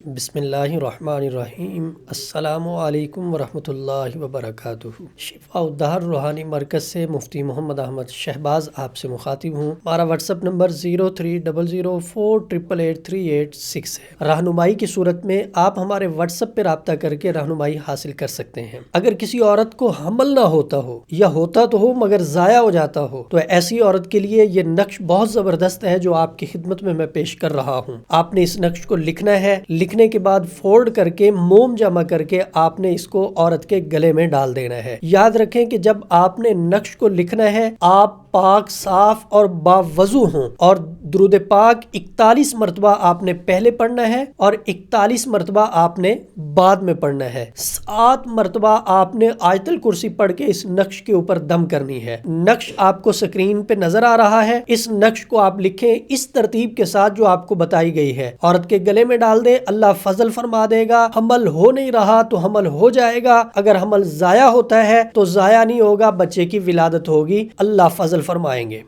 بسم اللہ الرحمن الرحیم۔ السلام علیکم ورحمۃ اللہ وبرکاتہ۔ شفاء الدہر روحانی مرکز سے مفتی محمد احمد شہباز آپ سے مخاطب ہوں۔ ہمارا واٹس ایپ نمبر 030048883886 ہے۔ رہنمائی کی صورت میں آپ ہمارے واٹس ایپ پہ رابطہ کر کے رہنمائی حاصل کر سکتے ہیں۔ اگر کسی عورت کو حمل نہ ہوتا ہو یا ہوتا تو ہو مگر ضائع ہو جاتا ہو تو ایسی عورت کے لیے یہ نقش بہت زبردست ہے جو آپ کی خدمت میں پیش کر رہا ہوں۔ آپ نے اس نقش کو لکھنا ہے، لکھنے کے بعد فولڈ کر کے موم جمع کر کے آپ نے اس کو عورت کے گلے میں ڈال دینا ہے۔ یاد رکھیں کہ جب آپ نے نقش کو لکھنا ہے آپ پاک، صاف اور باوضو ہوں، اور درود پاک 41 مرتبہ آپ نے پہلے پڑھنا ہے اور 41 مرتبہ آپ نے بعد میں پڑھنا ہے۔ 7 مرتبہ آپ نے آیت الکرسی پڑھ کے اس نقش کے اوپر دم کرنی ہے۔ نقش آپ کو سکرین پہ نظر آ رہا ہے۔ اس نقش کو آپ لکھیں اس ترتیب کے ساتھ جو آپ کو بتائی گئی ہے، عورت کے گلے میں ڈال دیں، اللہ فضل فرما دے گا۔ حمل ہو نہیں رہا تو حمل ہو جائے گا، اگر حمل ضائع ہوتا ہے تو ضائع نہیں ہوگا، بچے کی ولادت ہوگی، اللہ فضل فرمائیں گے۔